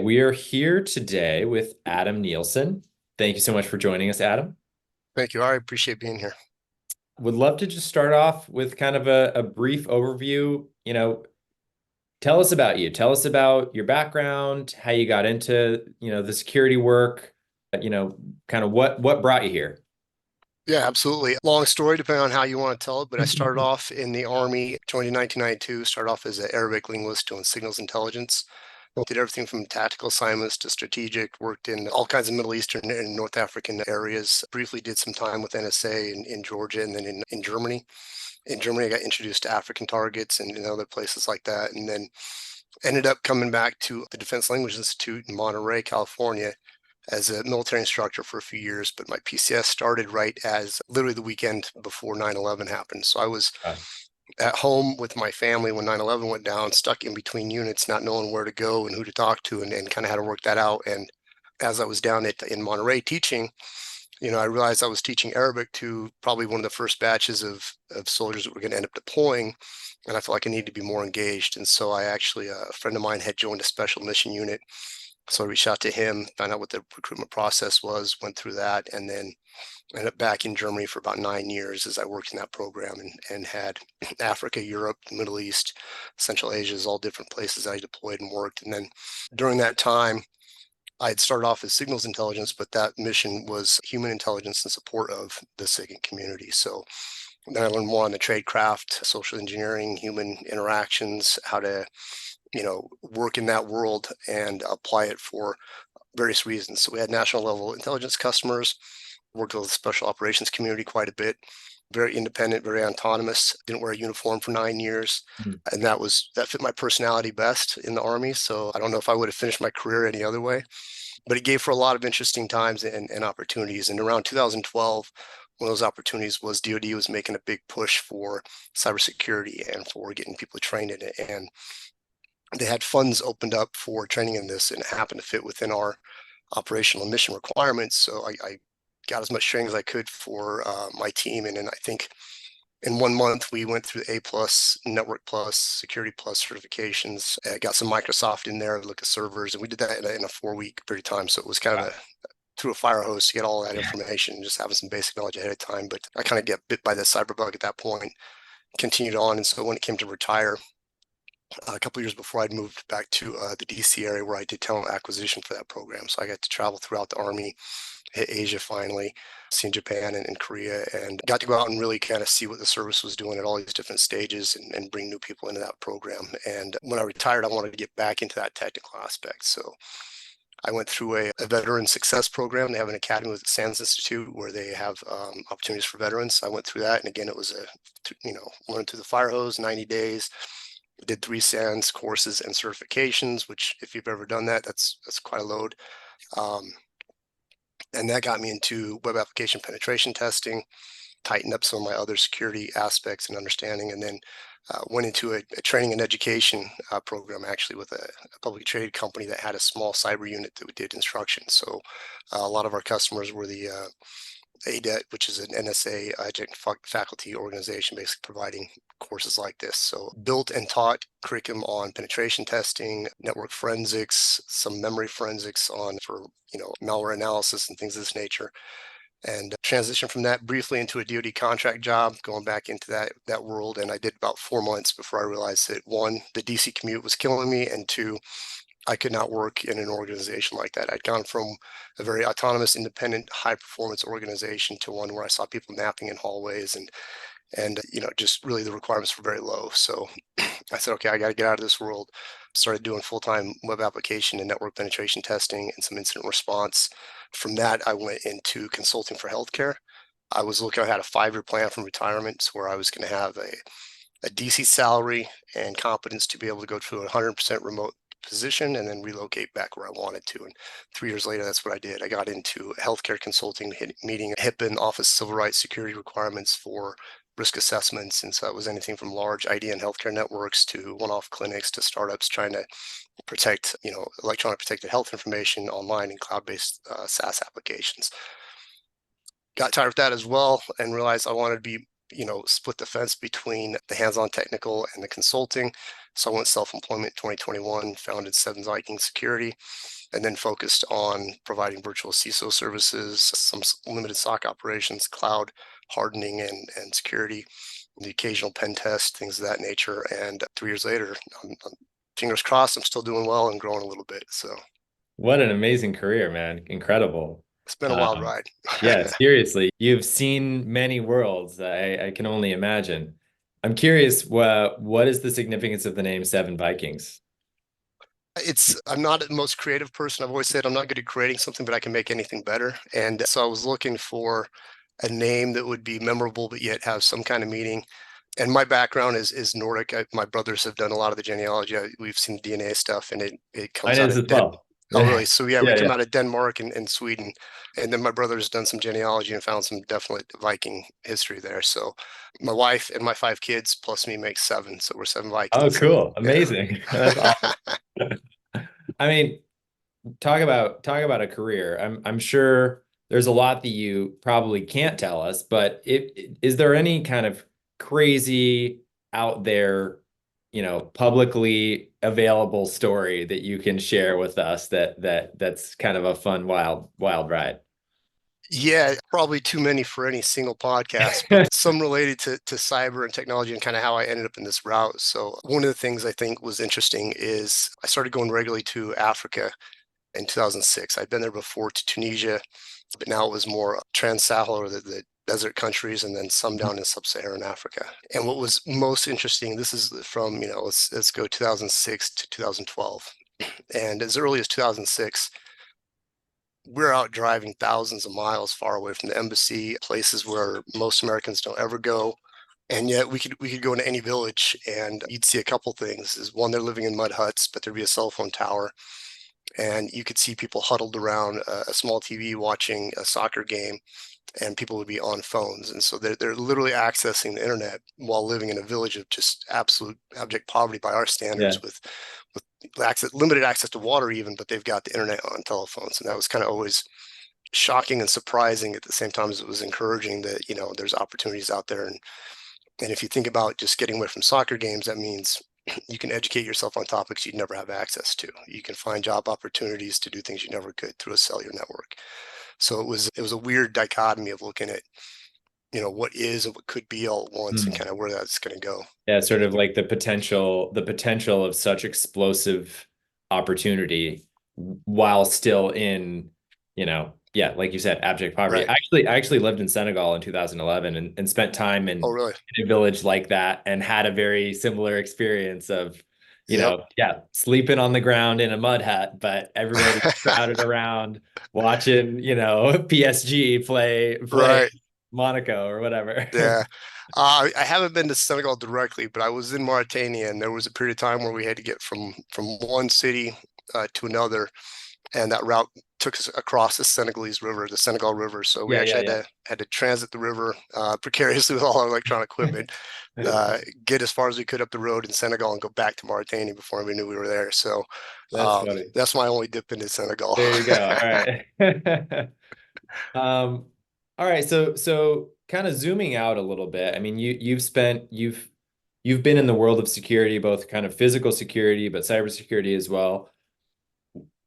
We are here today with Adam Nielsen. Thank you so much for joining us, Adam. Thank you, Ari. Appreciate being here. Would love to just start off with kind of a brief overview. Tell us about you. Tell us about your background, how you got into, the security work, kind of what brought you here. Yeah, absolutely. Long story, depending on how you want to tell it, but I started off in the Army, joined in 1992, started off as an Arabic linguist doing signals intelligence. Did everything from tactical assignments to strategic, worked in all kinds of Middle Eastern and North African areas. Briefly did some time with NSA in Georgia and then in Germany. In Germany, I got introduced to African targets and in other places like that. And then ended up coming back to the Defense Language Institute in Monterey, California, as a military instructor for a few years, but my PCS started right as literally the weekend before 9/11 happened. So I was at home with my family when 9/11 went down, stuck in between units, not knowing where to go and who to talk to, and kind of had to work that out. And as I was down in Monterey teaching, I realized I was teaching Arabic to probably one of the first batches of soldiers that were going to end up deploying. And I felt like I needed to be more engaged. And so I actually, a friend of mine had joined a special mission unit. So I reached out to him, found out what the recruitment process was, went through that, and then ended up back in Germany for about 9 years as I worked in that program and had Africa, Europe, the Middle East, Central Asia, all different places I deployed and worked. And then during that time, I had started off as signals intelligence, but that mission was human intelligence in support of the SIGINT community. So then I learned more on the trade craft, social engineering, human interactions, how to work in that world and apply it for various reasons. So we had national level intelligence customers, worked with the special operations community quite a bit, very independent, very autonomous, didn't wear a uniform for 9 years. Mhm. And that fit my personality best in the Army. So I don't know if I would have finished my career any other way, but it gave for a lot of interesting times and opportunities. And around 2012, one of those opportunities was DoD was making a big push for cybersecurity and for getting people trained in it. And they had funds opened up for training in this, and it happened to fit within our operational and mission requirements. So I got as much training as I could for my team. And then I think in 1 month, we went through A plus, Network plus, Security plus certifications. Got some Microsoft in there, look at servers, and we did that in a 4 week period of time. So it was kind of Wow. through a fire hose to get all that information, just having some basic knowledge ahead of time. But I kind of get bit by the cyber bug at that point, continued on. And so when it came to retire, a couple of years before I'd moved back to the DC area where I did talent acquisition for that program. So I got to travel throughout the Army, hit Asia finally, seen Japan and Korea, and got to go out and really kind of see what the service was doing at all these different stages and bring new people into that program. And when I retired, I wanted to get back into that technical aspect. So I went through a veteran success program. They have an academy with the SANS Institute where they have opportunities for veterans. I went through that. And again, it was learned through the fire hose, 90 days, did 3 SANS courses and certifications, which if you've ever done that, that's quite a load. Um, and that got me into web application penetration testing, tightened up some of my other security aspects and understanding, and then went into a training and education program actually with a publicly traded company that had a small cyber unit that we did instruction. So a lot of our customers were the ADET, which is an NSA adjunct faculty organization, basically providing courses like this. So built and taught curriculum on penetration testing, network forensics, some memory forensics on for malware analysis and things of this nature. And transitioned from that briefly into a DoD contract job, going back into that world. And I did about 4 months before I realized that one, the DC commute was killing me, and two, I could not work in an organization like that. I'd gone from a very autonomous, independent, high performance organization to one where I saw people napping in hallways and just really the requirements were very low. So I said, okay, I got to get out of this world. Started doing full-time web application and network penetration testing and some incident response. From that, I went into consulting for healthcare. I had a 5-year plan from retirement where I was going to have a DC salary and competence to be able to go to a 100% remote position and then relocate back where I wanted to. And 3 years later, that's what I did. I got into healthcare consulting, meeting HIPAA and Office Civil Rights Security requirements for risk assessments. And so it was anything from large ID and healthcare networks to one-off clinics to startups trying to protect, electronic protected health information online and cloud-based SaaS applications. Got tired of that as well and realized I wanted to be split the fence between the hands-on technical and the consulting. So I went self-employment in 2021, founded Vikings Security, and then focused on providing virtual CISO services, some limited SOC operations, cloud hardening and security, the occasional pen test, things of that nature. And 3 years later, fingers crossed, I'm still doing well and growing a little bit. So What an amazing career, man. Incredible. it's been a wild Um, ride. yeah, seriously, you've seen many worlds. I can only imagine. I'm curious, what is the significance of the name Seven Vikings? I'm not the most creative person. I've always said I'm not good at creating something, but I can make anything better. And so I was looking for a name that would be memorable, but yet have some kind of meaning. And my background is Nordic. My brothers have done a lot of the genealogy. We've seen the DNA stuff, and it comes Mine out is of as well. Oh, really? So yeah, we Yeah, come yeah. out of Denmark and Sweden, and then my brother's done some genealogy and found some definite Viking history there. So my wife and my 5 kids plus me makes 7, so we're 7 Oh, Vikings. So cool. yeah. Amazing. That's awesome. I mean, talk about a career. I'm sure there's a lot that you probably can't tell us, but is there any kind of crazy out there, publicly available story that you can share with us that's kind of a fun, wild ride? Yeah, probably too many for any single podcast, but some related to cyber and technology and kind of how I ended up in this route. So one of the things I think was interesting is I started going regularly to Africa in 2006. I'd been there before to Tunisia, but now it was more Trans-Sahara, the desert countries, and then some down in sub-Saharan Africa. And what was most interesting, this is from, let's go 2006 to 2012. And as early as 2006, we're out driving thousands of miles far away from the embassy, places where most Americans don't ever go. And yet we could go into any village and you'd see a couple things. Is one, they're living in mud huts, but there'd be a cell phone tower. And you could see people huddled around a small TV watching a soccer game, and people would be on phones. And so they're literally accessing the internet while living in a village of just absolute abject poverty by our Yeah. standards, with limited access to water even, but they've got the internet on telephones. And that was kind of always shocking and surprising at the same time as it was encouraging that, there's opportunities out there. And if you think about just getting away from soccer games, that means you can educate yourself on topics you'd never have access to. You can find job opportunities to do things you never could through a cellular network. So it was a weird dichotomy of looking at, what is and what could be all at once, and Hmm. kind of where that's going to go. Yeah, sort of like the potential of such explosive opportunity while still in, yeah, like you said, abject poverty. Right. I actually lived in Senegal in 2011 and spent time Oh, in, really? in a village like that and had a very similar experience of, Yep. yeah, sleeping on the ground in a mud hut, but everybody crowded around watching, PSG play Right. Monaco or whatever. Yeah. I haven't been to Senegal directly, but I was in Mauritania, and there was a period of time where we had to get from one city to another, and that route took us across the Senegalese River, the Senegal River. So we Yeah, yeah, actually yeah. had to transit the river precariously with all our electronic equipment, get as far as we could up the road in Senegal, and go back to Mauritania before we knew we were there. So That's funny. that's my only dip into Senegal. There you go. All right. Um, all right. So kind of zooming out a little bit. I mean, you've been in the world of security, both kind of physical security, but cybersecurity as well.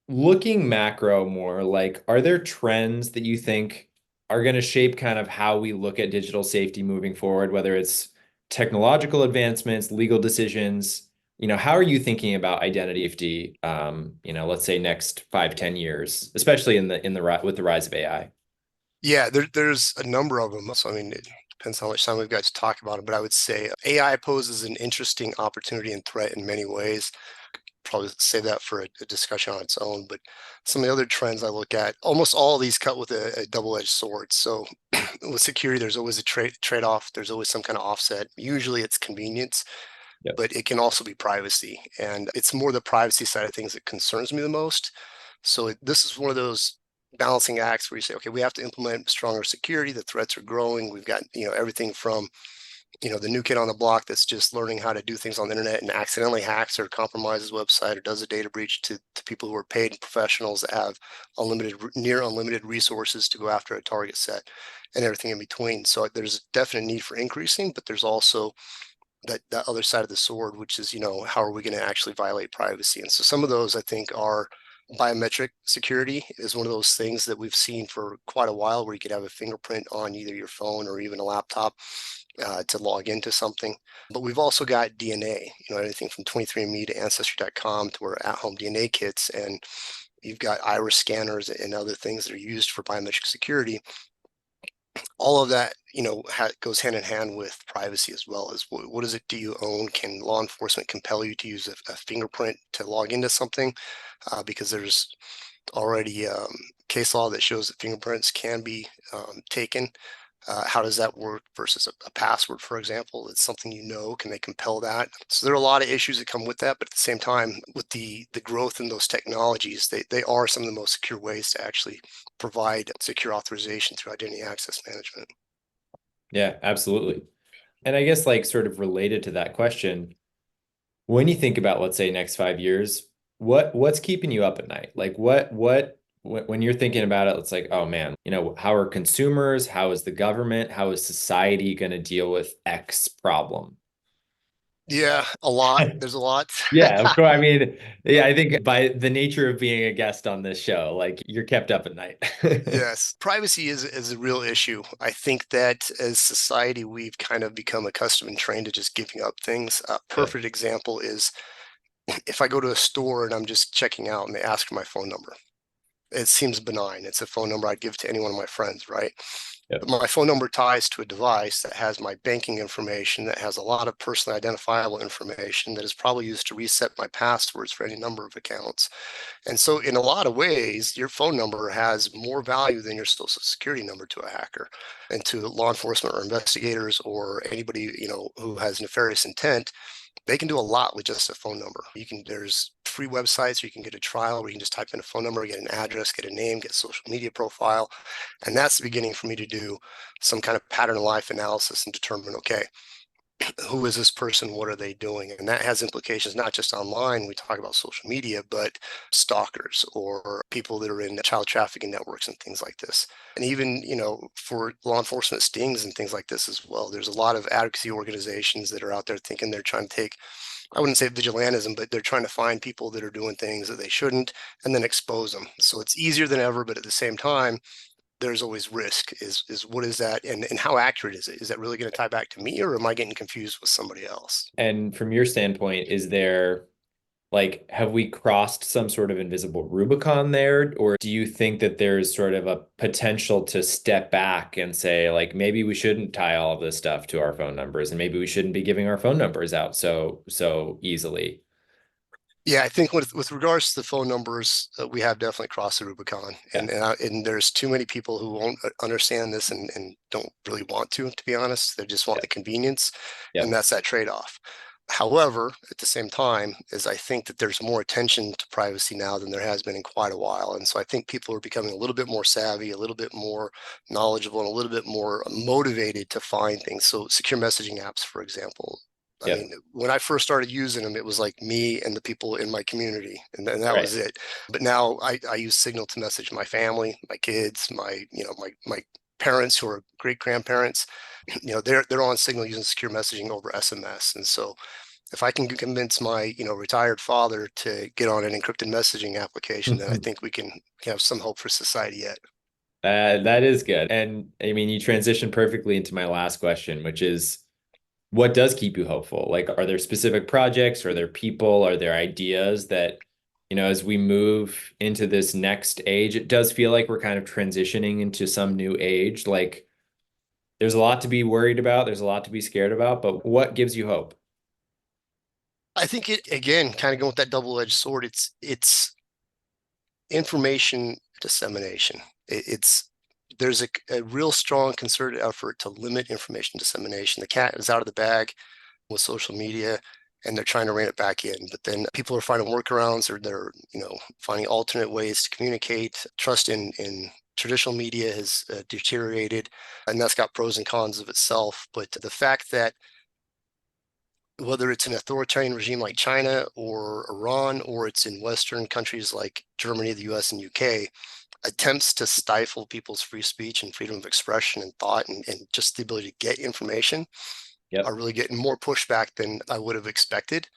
Looking macro more, like, are there trends that you think are going to shape kind of how we look at digital safety moving forward, whether it's technological advancements, legal decisions? How are you thinking about identity safety, let's say next 5, 10 years, especially with the rise of AI? Yeah, there's a number of them. So, I mean, it depends how much time we've got to talk about it, but I would say AI poses an interesting opportunity and threat in many ways. Probably save that for a discussion on its own. But some of the other trends I look at, almost all of these cut with a double-edged sword. So with security, there's always a trade-off. There's always some kind of offset. Usually it's convenience, Yep. but it can also be privacy. And it's more the privacy side of things that concerns me the most. So this is one of those balancing acts where you say, okay, we have to implement stronger security. The threats are growing. We've got, everything from the new kid on the block that's just learning how to do things on the internet and accidentally hacks or compromises website or does a data breach to people who are paid professionals that have near unlimited resources to go after a target set and everything in between. So there's a definite need for increasing, but there's also that other side of the sword, which is, how are we going to actually violate privacy? And so some of those, I think, are biometric security is one of those things that we've seen for quite a while, where you could have a fingerprint on either your phone or even a laptop to log into something. But we've also got DNA, anything from 23andMe to Ancestry.com to our at-home DNA kits. And you've got iris scanners and other things that are used for biometric security. All of that, goes hand in hand with privacy as well. As what is it do you own? Can law enforcement compel you to use a fingerprint to log into something? Because there's already case law that shows that fingerprints can be taken. How does that work versus a password, for example? It's something can they compel that? So there are a lot of issues that come with that, but at the same time, with the growth in those technologies, they are some of the most secure ways to actually provide secure authorization through identity access management. Yeah, absolutely. And I guess like sort of related to that question, when you think about, let's say, next 5 years, what's keeping you up at night? Like when you're thinking about it, it's like, oh man, how are consumers, how is the government, how is society going to deal with X problem? Yeah, a lot. There's a lot. Yeah, of course. I mean, yeah, I think by the nature of being a guest on this show, like you're kept up at night. Yes, privacy is a real issue. I think that as society, we've kind of become accustomed and trained to just giving up things. A Yep. perfect example is if I go to a store and I'm just checking out and they ask for my phone number. It seems benign. It's a phone number I'd give to any one of my friends, right? But Yep. my phone number ties to a device that has my banking information, that has a lot of personally identifiable information that is probably used to reset my passwords for any number of accounts. And so, in a lot of ways, your phone number has more value than your social security number to a hacker and to law enforcement or investigators or anybody, who has nefarious intent. They can do a lot with just a phone number. There's free websites where you can get a trial where you can just type in a phone number, get an address, get a name, get a social media profile. And that's the beginning for me to do some kind of pattern of life analysis and determine, okay, who is this person? What are they doing? And that has implications not just online. We talk about social media, but stalkers or people that are in child trafficking networks and things like this. And even, for law enforcement stings and things like this as well. There's a lot of advocacy organizations that are out there thinking they're trying to take, I wouldn't say vigilantism, but they're trying to find people that are doing things that they shouldn't and then expose them. So it's easier than ever, but at the same time, there's always risk. Is what is that, and how accurate is it? Is that really going to tie back to me, or am I getting confused with somebody else? And from your standpoint, is there like, have we crossed some sort of invisible Rubicon there? Or do you think that there's sort of a potential to step back and say, like, maybe we shouldn't tie all of this stuff to our phone numbers, and maybe we shouldn't be giving our phone numbers out so easily? Yeah, I think with regards to the phone numbers, we have definitely crossed the Rubicon, Yeah. and there's too many people who won't understand this and don't really want to be honest. They just want Yeah. the convenience, Yeah. and that's that trade-off. However, at the same time, is I think that there's more attention to privacy now than there has been in quite a while, and so I think people are becoming a little bit more savvy, a little bit more knowledgeable, and a little bit more motivated to find things. So secure messaging apps, for example. I Yeah. mean, when I first started using them, it was like me and the people in my community, and then that Right. was it. But now I use Signal to message my family, my kids, my parents who are great grandparents. They're on Signal using secure messaging over SMS. And so if I can convince my retired father to get on an encrypted messaging application, then I think we can have some hope for society yet. That is good. And I mean, you transitioned perfectly into my last question, which is what does keep you hopeful? Like, are there specific projects? Are there people? Are there ideas that, as we move into this next age, it does feel like we're kind of transitioning into some new age. Like, there's a lot to be worried about, there's a lot to be scared about, but what gives you hope? I think it again, kind of going with that double-edged sword. It's information dissemination. It's there's a real strong concerted effort to limit information dissemination. The cat is out of the bag with social media, and they're trying to rein it back in. But then people are finding workarounds, or they're finding alternate ways to communicate. Trust in traditional media has deteriorated, and that's got pros and cons of itself. But the fact that whether it's an authoritarian regime like China or Iran, or it's in Western countries like Germany, the US, and UK, attempts to stifle people's free speech and freedom of expression and thought and just the ability to get information are Yep. really getting more pushback than I would have expected.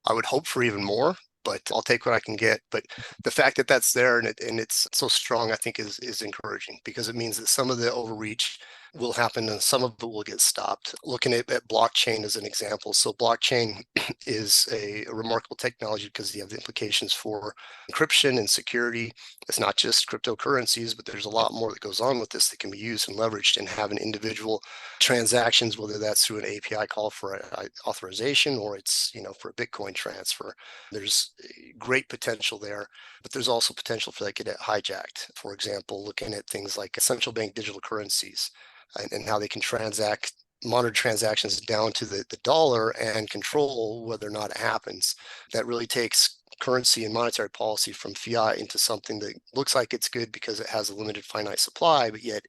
I would hope for even more, but I'll take what I can get. But the fact that that's there and it's so strong, I think is encouraging, because it means that some of the overreach will happen and some of it will get stopped. Looking at blockchain as an example. So blockchain is a remarkable technology because you have the implications for encryption and security. It's not just cryptocurrencies, but there's a lot more that goes on with this that can be used and leveraged and have an individual transactions, whether that's through an API call for a authorization or it's, for a Bitcoin transfer. There's great potential there, but there's also potential for that to get hijacked. For example, looking at things like central bank digital currencies and how they can monitor transactions down to the dollar and control whether or not it happens. That really takes currency and monetary policy from fiat into something that looks like it's good because it has a limited finite supply, but yet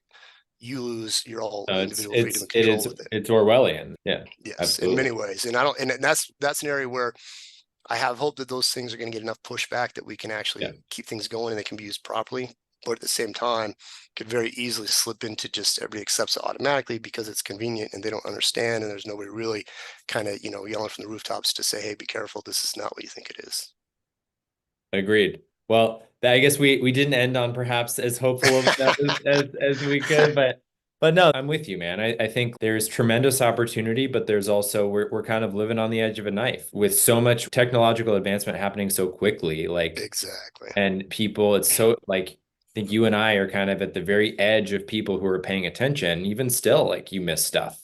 you lose your all No, individual freedom and control with it. it's Orwellian. Yeah, Yes, in absolutely. many ways. And I don't, and that's an area where I have hope that those things are going to get enough pushback that we can Yeah, actually keep things going and they can be used properly. But at the same time, could very easily slip into just everybody accepts it automatically because it's convenient and they don't understand. And there's nobody really kind of, yelling from the rooftops to say, hey, be careful. This is not what you think it is. agreed. Well, I guess we didn't end on perhaps as hopeful of that as we could, but no, I'm with you, man. I think there's tremendous opportunity, but there's also we're kind of living on the edge of a knife with so much technological advancement happening so quickly. Like, Exactly. and people, it's so like I think you and I are kind of at the very edge of people who are paying attention. Even still, like you miss stuff.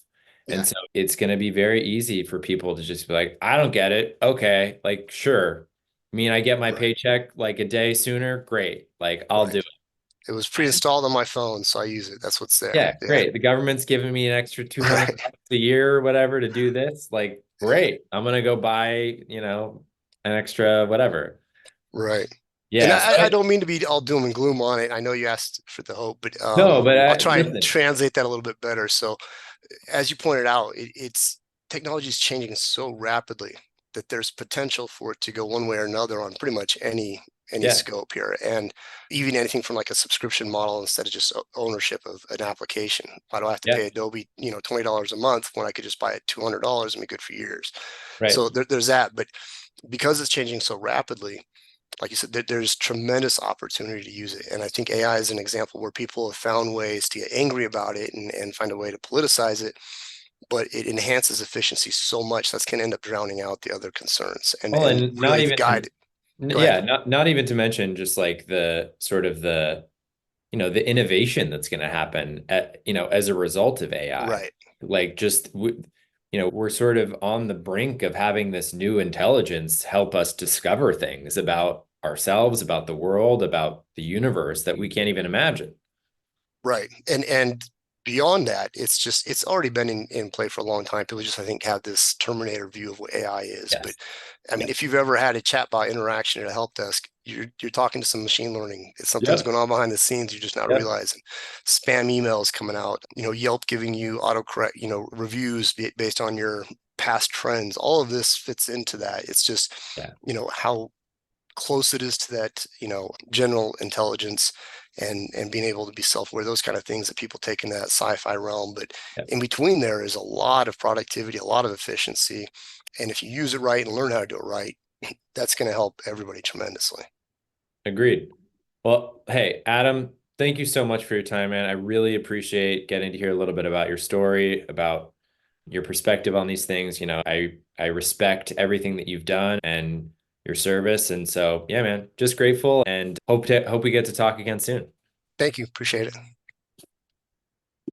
Yeah. And so it's going to be very easy for people to just be like, I don't get it. Okay. Like, sure. I mean, I get my Right. paycheck like a day sooner. Great. Like, I'll do Right. it. It was And pre-installed on my phone, so I use it. That's what's there. yeah, Yeah. great. The government's giving me an extra 200 Right. bucks a year or whatever to do this. Like, Yeah. great. I'm going to go buy, an extra whatever. Right. And Yeah. So I don't mean to be all doom and gloom on it. I know you asked for the hope, but no, but I'll try and listen. translate that a little bit better. So, as you pointed out, it's technology is changing so rapidly that there's potential for it to go one way or another on pretty much any Yeah. scope here, and even anything from like a subscription model instead of just ownership of an application. Why do I have to Yeah. pay Adobe, $20 a month when I could just buy it $200 and be good for years? Right. So there's that, but because it's changing so rapidly, like you said, there's tremendous opportunity to use it. And I think AI is an example where people have found ways to get angry about it and find a way to politicize it, but it enhances efficiency so much that's going to end up drowning out the other concerns Well, and and not really the even guide. Go ahead. yeah, not even to mention just like the sort of the innovation that's going to happen as a result of AI. Right. Like just we're sort of on the brink of having this new intelligence help us discover things about ourselves, about the world, about the universe that we can't even imagine. Right. And beyond that, it's already been in play for a long time. People just, I think, have this Terminator view of what AI is. But Yes. I mean, Yep. if you've ever had a chatbot interaction at a help desk, you're talking to some machine learning. Something's Yep. going on behind the scenes you're just not Yep. realizing. Spam emails coming out, Yelp giving you autocorrect, reviews based on your past trends. All of this fits into that. It's just, Yeah. how close it is to that, general intelligence and being able to be self-aware, those kind of things that people take in that sci-fi realm. But Yep. in between there is a lot of productivity, a lot of efficiency. And if you use it right and learn how to do it right, that's going to help everybody tremendously. Agreed. Well, hey, Adam, thank you so much for your time, man. I really appreciate getting to hear a little bit about your story, about your perspective on these things. I respect everything that you've done and your service. And so, yeah, man, just grateful and hope we get to talk again soon. Thank you. Appreciate it.